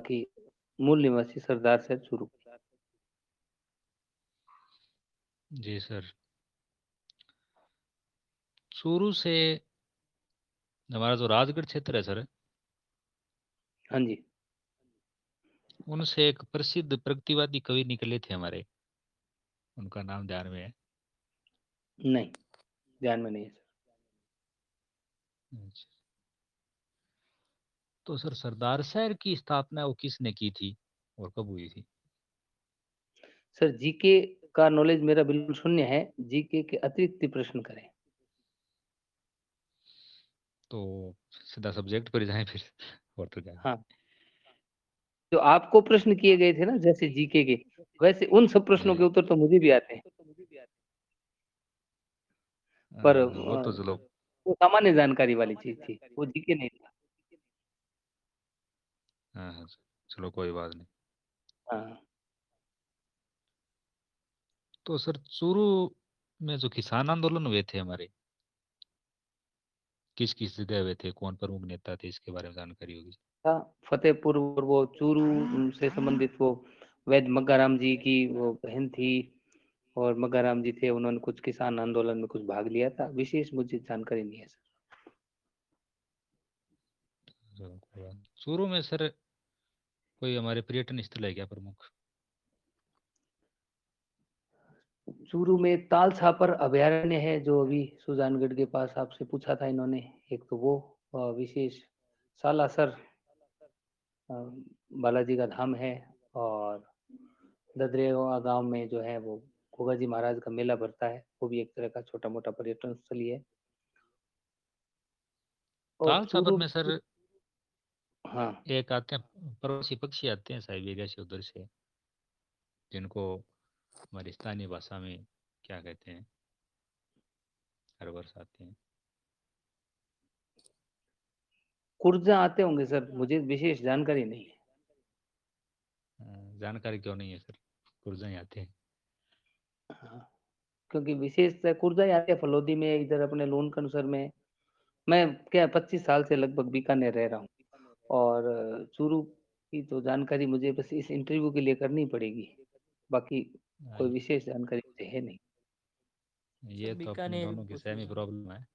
की मूल निवासी सरदार से शुरू। जी सर, शुरू से हमारा जो राजगढ़ क्षेत्र है सर, हाँ जी। उनसे एक प्रसिद्ध प्रगतिवादी कवि निकले थे हमारे, उनका नाम ध्यान में है? नहीं, ध्यान में नहीं है सर। अच्छा। तो सर सरदार शहर की स्थापना वो किसने की थी और कब हुई थी? सर जीके का नॉलेज मेरा बिल्कुल शून्य है, जीके के अतिरिक्त प्रश्न करें। तो सीधा सब्जेक्ट पर जाएं फिर और तो क्या। हाँ, जो आपको प्रश्न किए गए थे ना जैसे जीके के, वैसे उन सब प्रश्नों के जी। उत्तर तो मुझे भी आते हैं। पर वो तो चलो। वो सामान्य जानकारी वाली चीज़ थी, वो जीके नहीं था। हाँ हाँ, चलो कोई बात नहीं। हाँ। तो सर चूरू में जो किसान आंदोलन हुए थे हमारे, किस किस जगह हुए थे, कौन प्रमुख नेता थे, इसके बारे में जानकारी होगी? था फतेहपुर और वो चूरू से संबंधित वो वैद्य मग्गाराम जी की वो बहन थी, और मग्गाराम जी थे, उन्होंने कुछ किसान आंदोलन में कुछ भाग लिया था, विशेष मुझे जानकारी नहीं है सर। चलो कोई बात नहीं। चूरू में सर कोई हमारे पर्यटन स्थल है क्या प्रमुख? चूरू में ताल छापर अभयारण्य है जो अभी सुजानगढ़ के पास आपसे पूछा था इन्होंने, एक तो वो विशेष सालासर अ, बालाजी का धाम है, और ददरेवा गांव में जो है वो गोगा जी महाराज का मेला भरता है, वो भी एक तरह का छोटा मोटा पर्यटन स्थल ही है। और ताल छापर चूरू। में सर हाँ। एक आते हैं प्रवासी पक्षी आते हैं साइबेरिया से उधर से, जिनको हमारी स्थानीय भाषा में क्या कहते हैं, हर वर्ष आते हैं। कुर्जा आते होंगे सर, मुझे विशेष जानकारी नहीं है। जानकारी क्यों नहीं है सर, कुर्जा ही आते हैं। हाँ, क्योंकि विशेषतः कुर्जा ही आते हैं फलोदी में, इधर अपने लोन में। मैं क्या 25 साल से लगभग बीकानेर रह रहा हूँ, और चूरू की तो जानकारी मुझे बस इस इंटरव्यू के लिए करनी पड़ेगी, बाकी हाँ, कोई विशेष जानकारी मुझे है नहीं। ये सर तो अपने बीकानेर भी दोनों की पूछ लो सेमी सर। प्रॉब्लम है।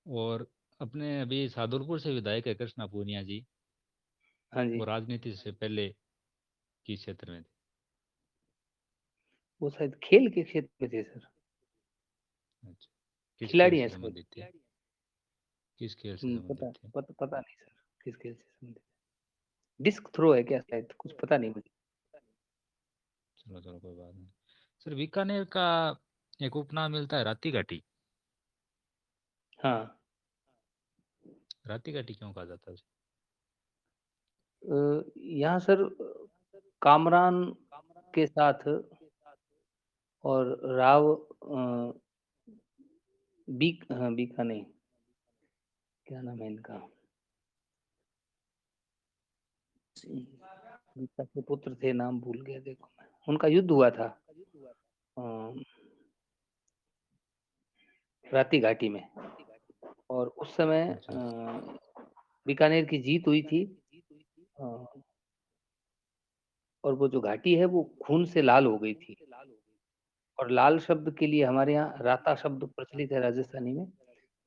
और अपने अभी सादुलपुर से विधायक है कृष्णा पूनिया जी, हाँ जी। वो राजनीति से पहले किस क्षेत्र में थे? वो शायद खेल के क्षेत्र में थे सर। अच्छा, किस खेल खिलाड़ी हैं से शायद। संबंधित थे? किस खेल से संबंधित थे? पता नहीं सर, किस खेल से संबंधित। डिस्क थ्रो है क्या शायद, कुछ पता नहीं मुझे। चलो चलो कोई बात नहीं। सर बीकानेर का एक उपनाम मिलता है राती घाटी, हाँ। राती घाटी क्यों कहा जाता है उसे? यहाँ सर कामरान के साथ और राव हाँ, बीका नहीं, क्या नाम है इनका, बीका के पुत्र थे, नाम भूल गया देखो मैं, उनका युद्ध हुआ था अ, राती घाटी में, और उस समय अच्छा अच्छा। बीकानेर की जीत हुई थी। अ, और वो जो घाटी है वो खून से लाल हो गई थी, और लाल शब्द के लिए हमारे यहाँ राता शब्द प्रचलित है राजस्थानी में,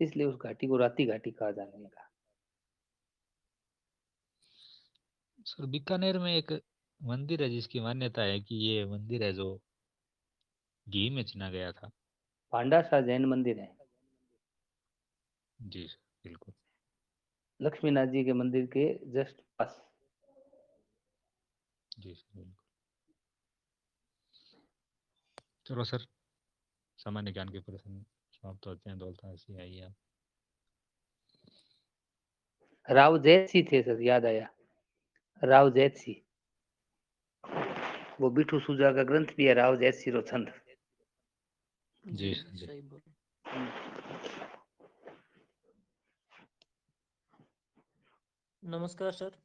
इसलिए उस घाटी को राती घाटी कहा जाने लगा। सर बीकानेर में एक मंदिर है जिसकी मान्यता है कि ये मंदिर है जो घी में चुना गया था। पांडा शाह जैन मंदिर है, जी सर बिल्कुल। लक्ष्मीनाथ जी के मंदिर के जस्ट पास। जी सर बिल्कुल। चलो सर, सामान्य ज्ञान के प्रश्न समाप्त होते हैं, दौलता ऐसी आई है। राव जैतसी थे सर, याद आया, राव जैतसी। वो बिठू सुजा का ग्रंथ भी है राव जैतसी रो छंद। जी जी जी सर जी। सही बोल। नमस्कार सर।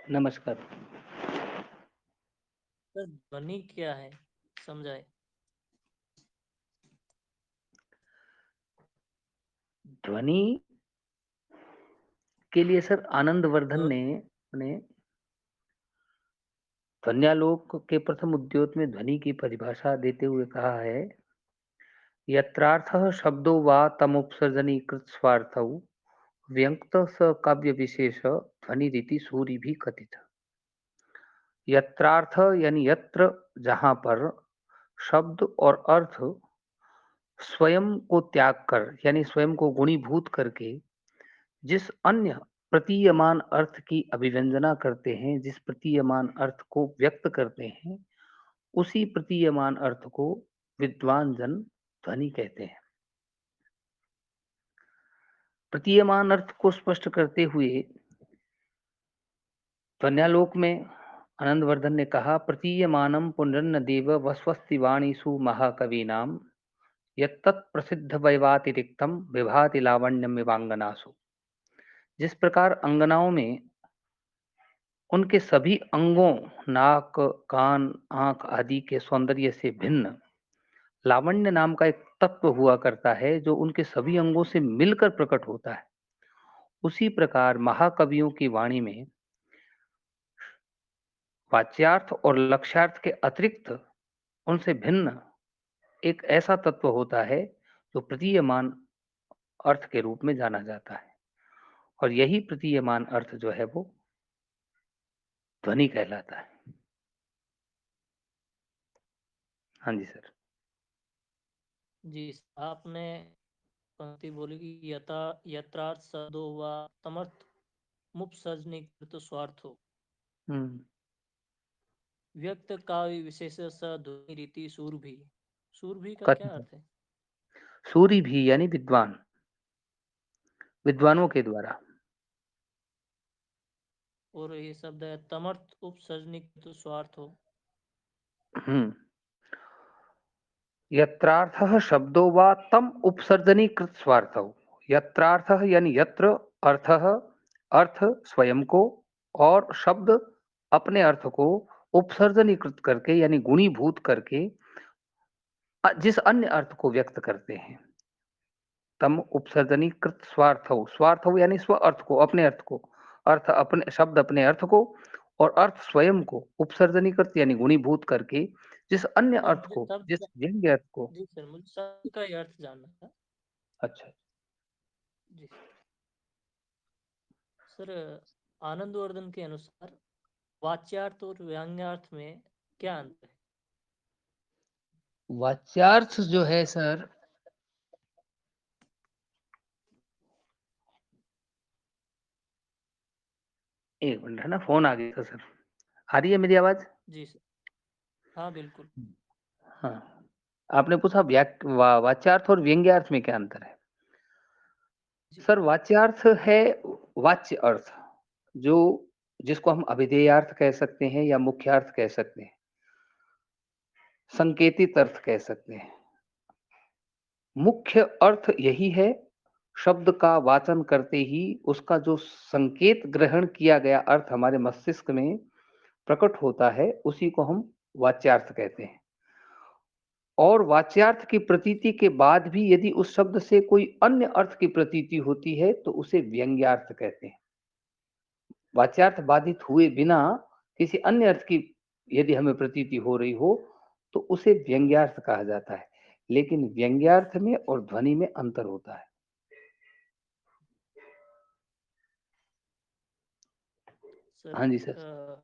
नमस्कार। सर ध्वनि क्या है, समझाए। ध्वनि के लिए सर आनंदवर्धन तो ने अपने ध्वन्यालोक के प्रथम उद्योत में ध्वनि की परिभाषा देते हुए कहा है, यत्रार्थः शब्दो वा तमुपसर्जनीकृत स्वार्थौ व्यंक्त स काव्य विशेष ध्वनिरिति सूरिभिः कथितः। यत्रार्थ यानी यत्र, जहां पर, शब्द और अर्थ स्वयं को त्याग कर यानी स्वयं को गुणीभूत करके जिस अन्य प्रतीयमान अर्थ की अभिव्यंजना करते हैं, जिस प्रतीयमान अर्थ को व्यक्त करते हैं, उसी प्रतीयमान अर्थ को विद्वान जन ध्वनि कहते हैं। प्रतीयमान अर्थ को स्पष्ट करते हुए ध्वन्यालोक में आनंदवर्धन ने कहा, प्रतीयमानम पुनरन्न देव वस्वस्ति वाणीषु महाकवीनाम यत्तत् प्रसिद्ध वैवातिरिक्तम विभाति लावण्यम विवांगनासु। जिस प्रकार अंगनाओं में उनके सभी अंगों, नाक, कान, आंख आदि के सौंदर्य से भिन्न लावण्य नाम का एक तत्व हुआ करता है जो उनके सभी अंगों से मिलकर प्रकट होता है, उसी प्रकार महाकवियों की वाणी में वाच्यार्थ और लक्ष्यार्थ के अतिरिक्त उनसे भिन्न एक ऐसा तत्व होता है जो प्रतीयमान अर्थ के रूप में जाना जाता है, और यही प्रतीयमान अर्थ जो है वो ध्वनि कहलाता है। हाँ जी सर। जी, आपने पंक्ति बोली कि यथा यत्रार्थ सदो वा तमर्थ मुपसर्जनीकृत स्वार्थो हम्म। व्यक्त काव्य विशेष स ध्वनि रीति सूरभि। सूरभि का क्या कथित अर्थ है? सूरी भी यानी विद्वान, विद्वानों के द्वारा। और ये शब्द है तमर्थ उपसर्जनीकृत स्वार्थो। हम्म। यत्रार्थः शब्दो वा तम उपसर्जनीकृत स्वार्थौ। यत्रार्थः यानी यत्र, अर्थः अर्थ स्वयं को, और शब्द अपने अर्थ को उपसर्जनीकृत करके यानी गुणीभूत करके जिस अन्य अर्थ को व्यक्त करते हैं। तम उपसर्जनीकृत स्वार्थौ, स्वार्थौ यानी स्व अर्थ को, अपने अर्थ को, अर्थ अपने, शब्द अपने अर्थ को और अर्थ स्वयं को उपसर्जनीकृत यानी गुणीभूत करके जिस अन्य नहीं, अर्थ मुझे को, तब जिस व्यंग्य अर्थ को। जी सर, मुझे शब्द का ही अर्थ जानना था। अच्छा। जी सर, आनंदवर्धन के अनुसार वाच्यार्थ और व्यंग्यार्थ में क्या अंतर है? वाच्यार्थ जो है सर, एक मिनट है ना, फोन आ गया था सर। आ रही है मेरी आवाज? जी सर, हाँ बिल्कुल। हाँ। आपने पूछा वाच्यार्थ और व्यंग्यार्थ में क्या अंतर है। जी सर वाच्यार्थ है वाच्य अर्थ, जो जिसको हम अभिधेयार्थ कह सकते हैं या मुख्यार्थ कह सकते हैं, संकेतित अर्थ कह सकते हैं। मुख्य अर्थ यही है, शब्द का वाचन करते ही उसका जो संकेत ग्रहण किया गया अर्थ हमारे मस्तिष्क में प्रकट होता है, उसी को हम वाच्यार्थ कहते हैं। और वाच्यार्थ की प्रतीति के बाद भी यदि उस शब्द से कोई अन्य अर्थ की प्रतीति होती है तो उसे व्यंग्यार्थ कहते हैं। वाच्यार्थ बाधित हुए बिना किसी अन्य अर्थ की यदि हमें प्रतीति हो रही हो तो उसे व्यंग्यार्थ कहा जाता है, लेकिन व्यंग्यार्थ में और ध्वनि में अंतर होता है। सर, हाँ जी सर।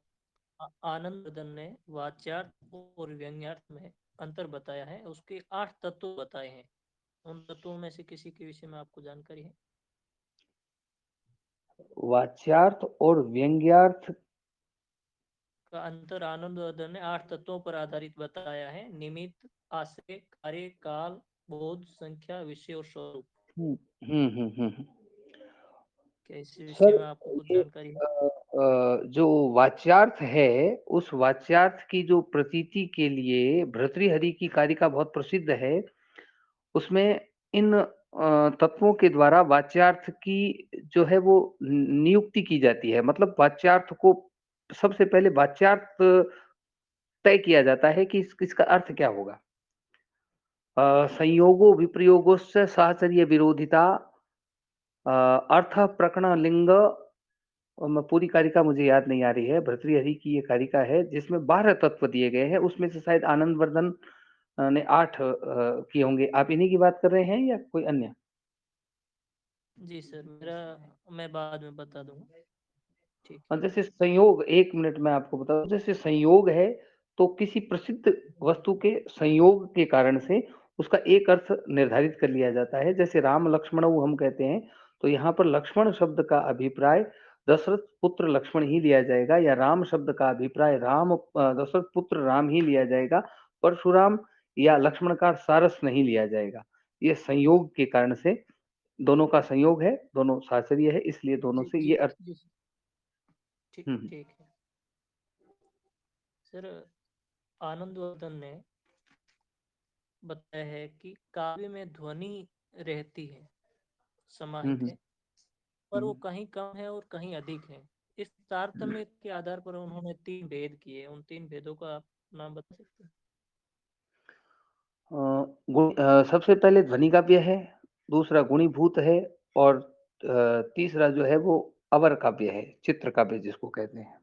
आनंदवर्धन ने वाच्यार्थ और व्यंग्यार्थ में अंतर बताया है, उसके 8 तत्व बताए हैं। उन तत्वों में से किसी के विषय में आपको जानकारी है? वाच्यार्थ और व्यंग्यार्थ। का अंतर आनंदवर्धन ने 8 तत्वों पर आधारित बताया है: निमित्त, आश्रय, कार्य, काल, बोध, संख्या, विषय और स्वरूप। हम्म हम्म हम्म हम्म। क्या इस विषय सर में आपको कुछ ये जानकारी है? जो वाच्यार्थ है, उस वाच्यार्थ की जो प्रतीति के लिए भर्तृहरि की कारिका बहुत प्रसिद्ध है। उसमें इन तत्वों के द्वारा वाच्यार्थ की जो है वो नियुक्ति की जाती है। मतलब वाच्यार्थ को सबसे पहले वाच्यार्थ तय किया जाता है कि इसका अर्थ क्या होगा। संयोगो विप्रयोगोश्च साहचर्य विरोधिता अर्थ प्रकरण लिंग, पूरी कारिका मुझे याद नहीं आ रही है, भर्तृहरि की ये कारिका है जिसमें 12 तत्व दिए गए हैं, उसमें से शायद आनंद वर्धन ने 8 किए होंगे। आप इन्हीं की बात कर रहे हैं या कोई अन्य? जी सर, मेरा मैं बाद में बता दूंगा। ठीक है। और जैसे संयोग, 1 मिनट में आपको बताऊं, जैसे संयोग है तो किसी प्रसिद्ध वस्तु के संयोग के कारण से उसका एक अर्थ निर्धारित कर लिया जाता है। जैसे राम लक्ष्मण हम कहते हैं, तो यहाँ पर लक्ष्मण शब्द का अभिप्राय दशरथ पुत्र लक्ष्मण ही लिया जाएगा, या राम शब्द का अभिप्राय दशरथ पुत्र राम ही लिया जाएगा। परशुराम या लक्ष्मण का सारस नहीं लिया जाएगा। ये संयोग के कारण से, दोनों का संयोग है, दोनों शास्त्रीय है, इसलिए दोनों जी से जी ये अर्थ। जी सर, ठीक हम्म। ठीक है सर। आनंद वर्धन ने बताया है कि काव्य में ध्वनि रहती है, समाहित हम्म। है, पर वो हम्म। कहीं कम है और कहीं अधिक है। इस तारतम्य के आधार पर उन्होंने 3 भेद किए। उन 3 भेदों का आप नाम बता सकते हैं? सबसे पहले ध्वनि काव्य है, दूसरा गुणीभूत है, और तीसरा जो है वो अवर काव्य है, चित्र काव्य जिसको कहते हैं।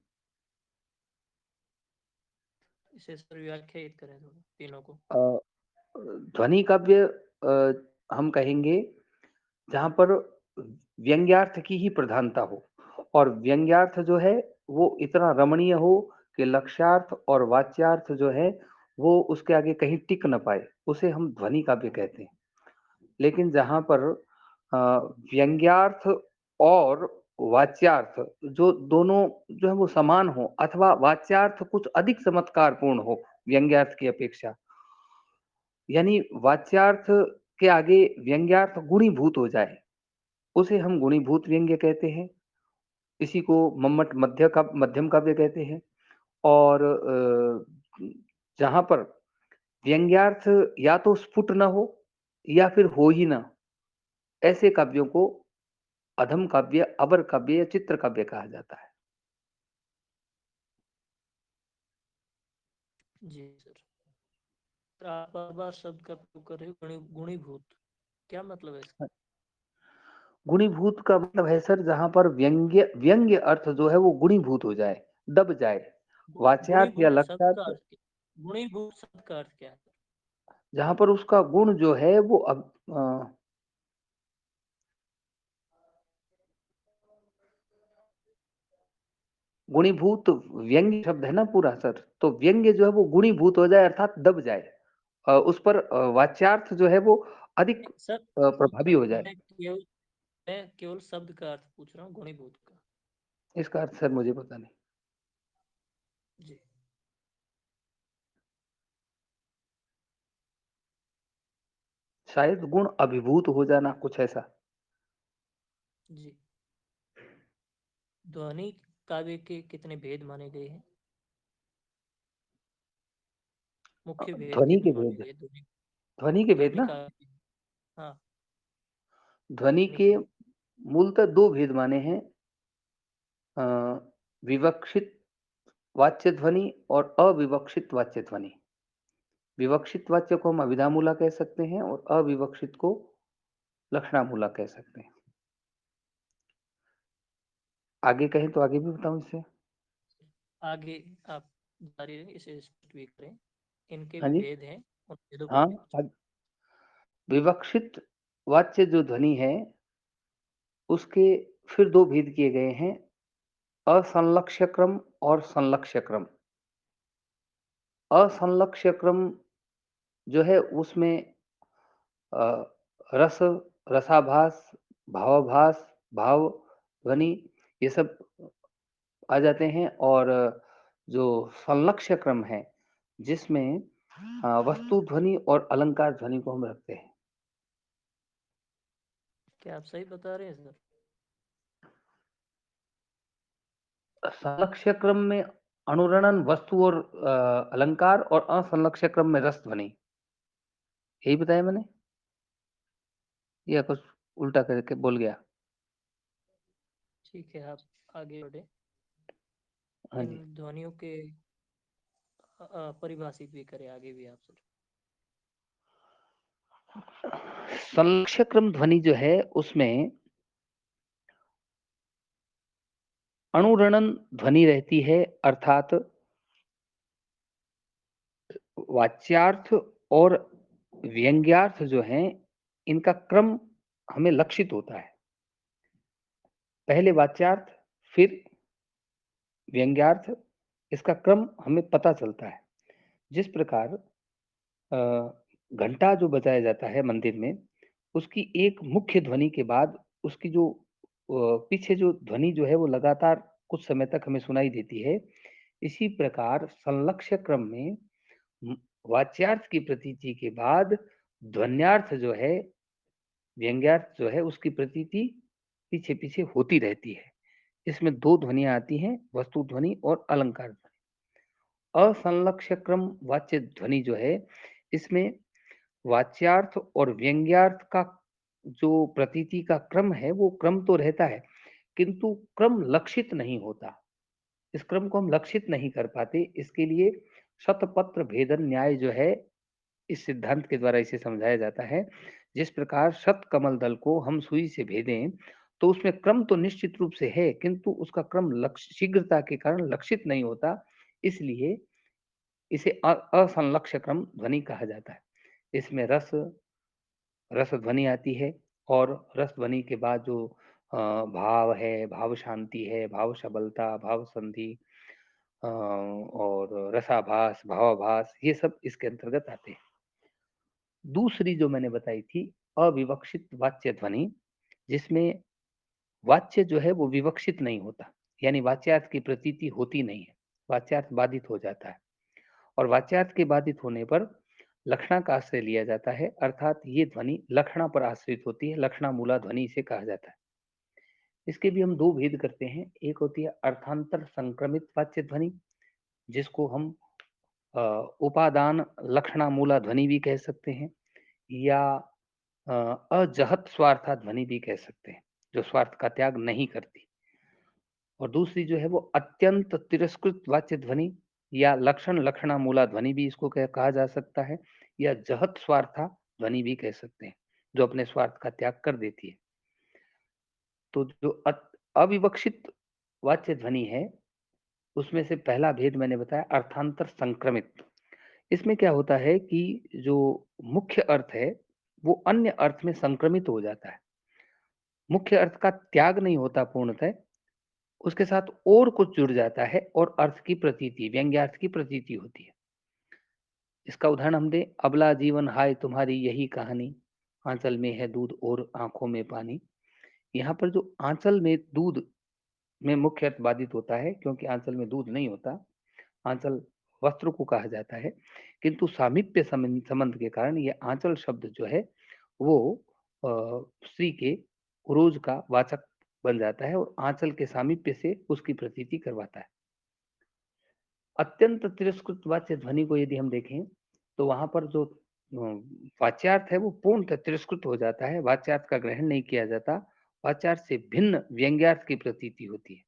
इसे सर व्याख्यायित करें थोड़ा तीनों को। अ, ध्वनि काव्य हम कहेंगे जहाँ पर व्यंग्यार्थ की ही प्रधानता हो, और व्यंग्यार्थ जो है वो इतना रमणीय हो कि लक्ष्यार्थ और वाच्यार्थ जो है वो उसके आगे कहीं टिक न पाए, उसे हम ध्वनि काव्य कहते हैं। लेकिन जहाँ पर व्यंग्यार्थ और वाच्यार्थ जो दोनों जो है वो समान हो, अथवा वाच्यार्थ कुछ अधिक चमत्कारपूर्ण हो व्यंग्यार्थ की अपेक्षा, यानी वाच्यार्थ के आगे व्यंग्यार्थ गुणीभूत हो जाए, उसे हम गुणीभूत व्यंग्य कहते हैं। इसी को मम्मट मध्यम काव्य कहते हैं। और जहाँ पर व्यंग्यार्थ या तो स्फुट न हो या फिर हो ही ना, ऐसे काव्यों को अधम काव्य, अवर काव्य या चित्र काव्य कहा जाता है। जी सर। तो आप बार बार शब्द का प्रयोग कर रहे हो, गुणीभूत, क्या मतलब है इसका? गुणीभूत का मतलब है सर जहां पर व्यंग्य व्यंग्य अर्थ जो है वो गुणीभूत हो जाए, दब जाए। वाच्यार्थ या गुणीभूत शब्द का लक्ष्यार्थ, अर्थ गुणीभूत शब्द का अर्थ क्या है? जहां पर उसका गुण जो है वो गुणीभूत व्यंग्य शब्द है ना पूरा सर, तो व्यंग्य जो है वो गुणीभूत हो जाए अर्थात दब जाए। उस पर वाच्यार्थ जो है वो अधिक नहीं, सर प्रभावी हो जाए। मैं केवल शब्द का अर्थ पूछ रहा हूँ, गुणीभूत का। इसका अर्थ सर मुझे पता नहीं। जी शायद गुण अभिभूत हो जाना, कुछ ऐसा। जी। ध्वनि काव्य के कितने भेद माने गए हैं? मुख्य भेद ध्वनि के कितने माने भेद, गए ध्वनि ध्वनि के भेद ध्वनि ना, काव्य के? हाँ, ध्वनि ध्वनि के के। मूलतः 2 भेद माने हैं, अ, विवक्षित वाच्य ध्वनि और अविवक्षित वाच्य ध्वनि। विवक्षित वाच्य को हम अभिधामूला कह सकते हैं और अविवक्षित को लक्षणामूला कह सकते हैं। आगे कहें तो आगे भी बताऊं इससे? आगे आप जारी रखें, इसे स्पष्ट भी करें। इनके हाँ भी जी। भेद हैं, उन भेदों को हाँ, भी कुछ। विवक्षित वाच्य जो ध्वनि है उसके फिर 2 भेद किए गए हैं, असंलक्ष्य क्रम और संलक्ष्य क्रम। असंलक्ष्य क्रम जो है उसमें अ, रस, रसाभास, भावाभास, भाव ध्वनि, ये सब आ जाते हैं। और जो संलक्ष्य क्रम है जिसमें वस्तु ध्वनि और अलंकार ध्वनि को हम रखते हैं। क्या आप सही बता रहे हैं सर? संलक्ष्य क्रम में अनुरणन वस्तु और अलंकार, और असंलक्ष्य क्रम में रस ध्वनि, यही बताया मैंने या कुछ उल्टा करके बोल गया? ठीक है, आप आगे बढ़े। हाँ इन जी। ध्वनियों के परिभाषित भी करें आगे भी आप सर। संलक्ष्य क्रम ध्वनि जो है उसमें अनुरणन ध्वनि रहती है, अर्थात वाच्यार्थ और व्यंग्यार्थ जो हैं, इनका क्रम हमें लक्षित होता है। पहले वाच्यार्थ, फिर व्यंग्यार्थ, इसका क्रम हमें पता चलता है। जिस प्रकार घंटा जो बजाया जाता है मंदिर में, उसकी एक मुख्य ध्वनि के बाद उसकी जो पीछे जो ध्वनि जो है वो लगातार कुछ समय तक हमें सुनाई देती है। इसी प्रकार संलक्ष्य क्रम में म, वाच्यार्थ की प्रतीति के बाद ध्वन्यार्थ जो है, व्यंग्यार्थ जो है, उसकी प्रतीति पीछे पीछे होती रहती है। इसमें दो ध्वनियां आती हैं, वस्तु ध्वनि और अलंकार ध्वनि। असंलक्ष्य क्रम वाच्य ध्वनि जो है, इसमें वाच्यार्थ और व्यंग्यार्थ का जो प्रतीति का क्रम है, वो क्रम तो रहता है, किंतु क्रम लक्षित नहीं होता। इस क्रम को हम लक्षित नहीं कर पाते। इसके लिए शतपत्र भेदन न्याय जो है, इस सिद्धांत के द्वारा इसे समझाया जाता है। जिस प्रकार शत कमल दल को हम सुई से भेदें, तो उसमें क्रम तो निश्चित रूप से है, किंतु उसका क्रम लक्ष्य शीघ्रता के कारण लक्षित नहीं होता। इसलिए इसे असंलक्ष्य क्रम ध्वनि कहा जाता है। इसमें रस ध्वनि आती है, और रस ध्वनि के बाद जो भाव है, भाव शांति है, भाव सबलता, भाव संधि और रसाभास, भावाभास, ये सब इसके अंतर्गत आते हैं। दूसरी जो मैंने बताई थी, अविवक्षित वाच्य ध्वनि, जिसमें वाच्य जो है वो विवक्षित नहीं होता, यानी वाच्यार्थ की प्रतीति होती नहीं है, वाच्यार्थ बाधित हो जाता है। और वाच्यार्थ के बाधित होने पर लक्षणा का आश्रय लिया जाता है, अर्थात ये ध्वनि लक्षणा पर आश्रित होती है, लक्षणा मूला ध्वनि इसे कहा जाता है। इसके भी हम दो भेद करते हैं। एक होती है अर्थांतर संक्रमित वाच्य ध्वनि, जिसको हम अ, उपादान लक्षणा मूला ध्वनि भी कह सकते हैं, या अजहत स्वार्था ध्वनि भी कह सकते हैं, जो स्वार्थ का त्याग नहीं करती। और दूसरी जो है वो अत्यंत तिरस्कृत वाच्य ध्वनि, या लक्षण लक्षणा मूला ध्वनि भी इसको कहा जा सकता है, या जहत स्वार्था ध्वनि भी कह सकते हैं, जो अपने स्वार्थ का त्याग कर देती है। तो जो अविवक्षित वाच्य ध्वनि है, उसमें से पहला भेद मैंने बताया अर्थांतर संक्रमित। इसमें क्या होता है कि जो मुख्य अर्थ है, वो अन्य अर्थ में संक्रमित हो जाता है। मुख्य अर्थ का त्याग नहीं होता पूर्णतः, उसके साथ और कुछ जुड़ जाता है, और अर्थ की प्रतीति, व्यंग्यार्थ की प्रतीति होती है। इसका उदाहरण हम दें, अबला जीवन हाय तुम्हारी यही कहानी, आंचल में है दूध और आंखों में पानी। यहाँ पर जो आंचल में दूध में मुख्य अर्थ बाधित होता है, क्योंकि आंचल में दूध नहीं होता, आंचल वस्त्र को कहा जाता है, किंतु सामीप्य संबंध के कारण ये आंचल शब्द जो है वो स्त्री के उरोज का वाचक बन जाता है, और आंचल के सामीप्य से उसकी प्रतीति करवाता है। अत्यंत तिरस्कृत वाच्य ध्वनि को यदि हम देखें, तो वहां पर जो वाच्यार्थ है वो पूर्णतः तिरस्कृत हो जाता है, वाच्यार्थ का ग्रहण नहीं किया जाता, वाच्यार्थ से भिन्न व्यंग्यार्थ की प्रतीति होती है।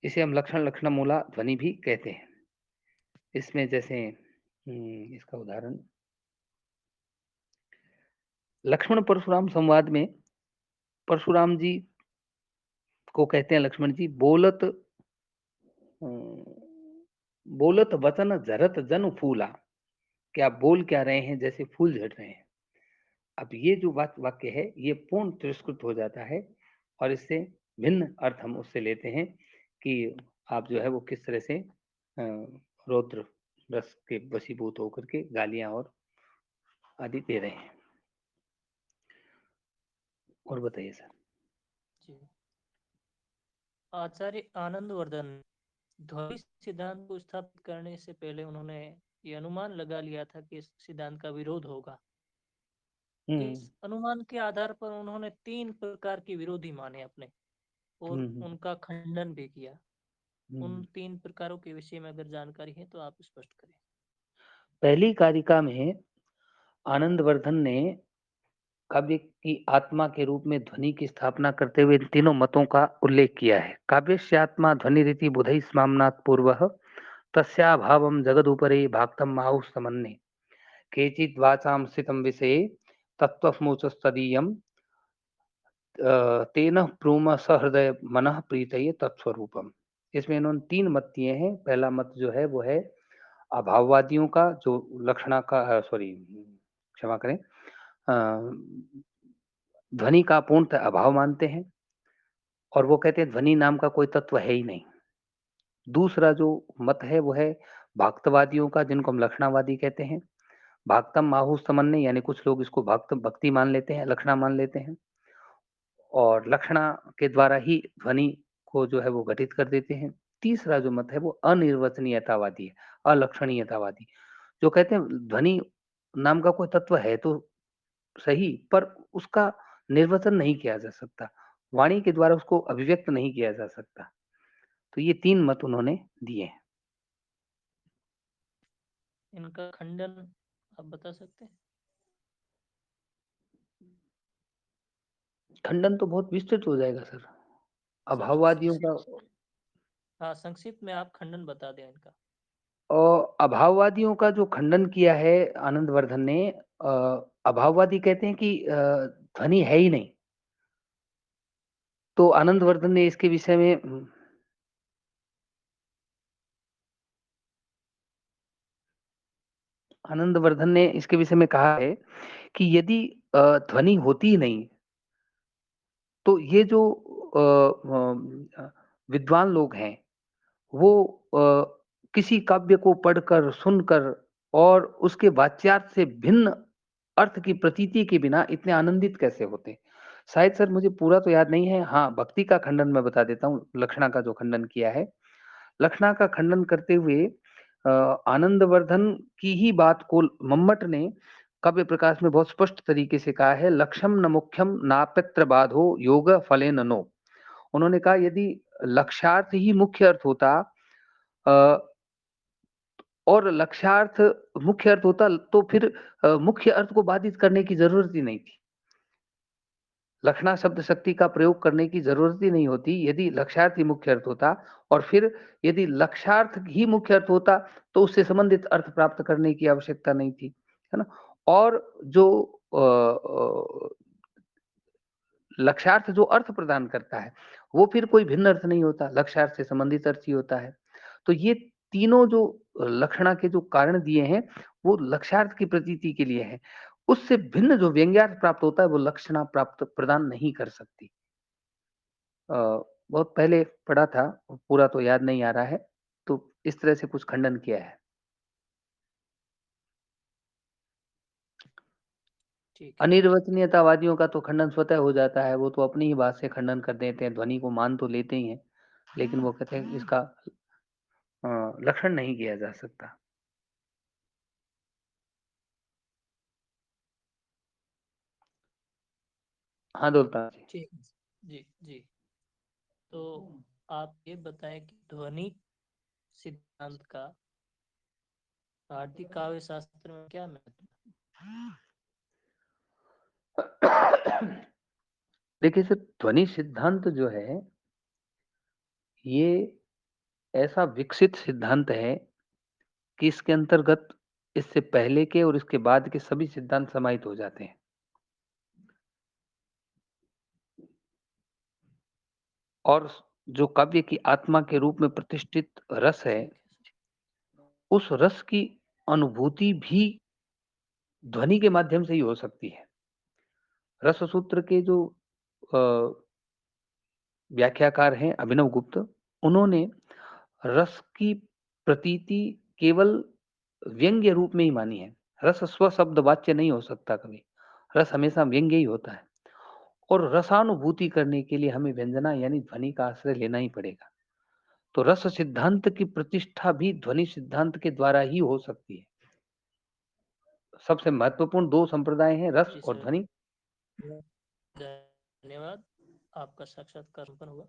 इसे हम लक्षण लक्षण मूला ध्वनि भी कहते हैं। इसमें जैसे इसका उदाहरण लक्ष्मण परशुराम संवाद में परशुराम जी को कहते हैं, लक्ष्मण जी बोलत वचन झरत जन फूला, क्या बोल क्या रहे हैं, जैसे फूल झड़ रहे हैं। अब ये जो वाक्य है, ये पूर्ण तिरस्कृत हो जाता है, और इससे भिन्न अर्थ हम उससे लेते हैं कि आप जो है वो किस तरह से रौद्र रस के वशीभूत होकर के गालियां और आदि दे रहे हैं। और बताइए सर। जी। आचार्य आनंदवर्धन ध्वनि सिद्धांत को स्थापित करने से पहले उन्होंने ये अनुमान लगा लिया था कि इस सिद्धांत का विरोध होगा। इस अनुमान के आधार पर उन्होंने 3 प्रकार के विरोधी माने अपने, और उनका खंडन भी किया। उन 3 प्रकारों के विषय में अगर जानकारी है तो आप स्पष्ट करें। पहली कारिका में आनंदवर्धन ने काव्य की आत्मा के रूप में ध्वनि की स्थापना करते हुए इन तीनों मतों का उल्लेख किया है। काव्यस्य आत्मा ध्वनि रीति बुधै स्माम्नात् पूर्वः तस्या भावम जगदुपरे भाक्तम आहुः समन्ने केचित् वाचां स्थितं विषये तत्त्वमुचस्तदीयं तेन प्रोम सहृदय मनः प्रीतये तत्स्वरूपम। इसमें इन्होंने 3 मत दिए हैं। पहला मत जो है वो है अभाववादियों का, जो लक्षणा का क्षमा करें, ध्वनि का पूर्णतः अभाव मानते हैं और वो कहते हैं ध्वनि नाम का कोई तत्व है ही नहीं। दूसरा जो मत है वो है भाक्तवादियों का, जिनको हम लक्षणावादी कहते हैं। भाक्तम आहुस्तमन्य, यानी कुछ लोग इसको भक्ति मान लेते हैं, लक्षणा मान लेते हैं और लक्षणा के द्वारा ही ध्वनि को जो है वो घटित कर देते हैं। तीसरा जो मत है वो अनिर्वचनीयतावादी है, अलक्षणीयतावादी, जो कहते हैं ध्वनि नाम का कोई तत्व है तो सही, पर उसका निर्वचन नहीं किया जा सकता, वाणी के द्वारा उसको अभिव्यक्त नहीं किया जा सकता। तो ये 3 मत उन्होंने दिए हैं। इनका खंडन आप बता सकते हैं? खंडन तो बहुत विस्तृत हो जाएगा सर। अभाववादियों का, हाँ, संक्षिप्त में आप खंडन बता दें इनका। और अभाववादियों का जो खंडन किया है आनंदवर्धन ने, अभाववादी कहते हैं कि ध्वनि है ही नहीं। तो आनंदवर्धन ने इसके विषय में आनंदवर्धन ने इसके विषय में कहा है कि यदि ध्वनि होती ही नहीं तो ये जो विद्वान लोग हैं वो किसी काव्य को पढ़कर, सुनकर और उसके वाच्यार्थ से भिन्न अर्थ की प्रतीति के बिना इतने आनंदित कैसे होते? शायद सर मुझे पूरा तो याद नहीं है। हाँ, भक्ति का खंडन मैं बता देता हूँ, लक्षणा का जो खंडन किया है। लक्षणा का खंडन करते हुए आनंदवर्धन की ही बात को मम्मट ने काव्य प्रकाश में बहुत स्पष्ट तरीके से कहा है, लक्ष्यम न मुख्यम नाप्यत्र बाधो योग फलेन नो। उन्होंने कहा यदि लक्ष्यार्थ ही मुख्य अर्थ होता और लक्ष्यार्थ मुख्य अर्थ होता तो फिर मुख्य अर्थ को बाधित करने की जरूरत ही नहीं थी। लक्षणा शब्द शक्ति का प्रयोग करने की जरूरत ही नहीं होती यदि लक्ष्यार्थ ही मुख्य अर्थ होता, और फिर यदि लक्ष्यार्थ ही मुख्य अर्थ होता तो उससे संबंधित अर्थ प्राप्त करने की आवश्यकता नहीं थी, है ना? और जो लक्ष्यार्थ जो अर्थ प्रदान करता है वो फिर कोई भिन्न अर्थ नहीं होता, लक्ष्यार्थ से संबंधित अर्थ ही होता है। तो ये तीनों जो लक्षणा के जो कारण दिए हैं वो लक्ष्यार्थ की प्रतीति के लिए है। उससे भिन्न जो व्यंग्यार्थ प्राप्त होता है वो लक्षणा प्राप्त प्रदान नहीं कर सकती। बहुत पहले पढ़ा था, पूरा तो याद नहीं आ रहा है, तो इस तरह से कुछ खंडन किया है। ठीक है। अनिर्वचनीयतावादियों का तो खंडन स्वतः हो जाता है, वो तो अपनी ही बात से खंडन कर देते हैं, ध्वनि को मान तो लेते ही हैं, लेकिन वो कहते हैं इसका लक्षण नहीं किया जा सकता। हाँ दौलता जी। ठीक है। जी जी। तो आप ये बताएं कि ध्वनि सिद्धांत का भारतीय काव्य शास्त्र में क्या महत्व है? देखिए सर, ध्वनि सिद्धांत जो है ये ऐसा विकसित सिद्धांत है कि इसके अंतर्गत इससे पहले के और इसके बाद के सभी सिद्धांत समाहित हो जाते हैं। और जो काव्य की आत्मा के रूप में प्रतिष्ठित रस है, ठीक है। उस रस की अनुभूति भी ध्वनि के माध्यम से ही हो सकती है। रस सूत्र के जो व्याख्याकार हैं अभिनव गुप्त, उन्होंने रस की प्रतीति केवल व्यंग्य रूप में ही मानी है। रस स्व शब्द वाच्य नहीं हो सकता कभी। रस हमेशा व्यंग्य ही होता है और रसानुभूति करने के लिए हमें व्यंजना यानी ध्वनि का आश्रय लेना ही पड़ेगा। तो रस सिद्धांत की प्रतिष्ठा भी ध्वनि सिद्धांत के द्वारा ही हो सकती है। सबसे महत्वपूर्ण 2 संप्रदाय हैं, रस जी और सर, ध्वनि। धन्यवाद। आपका साक्षात्कार संपन्न हुआ।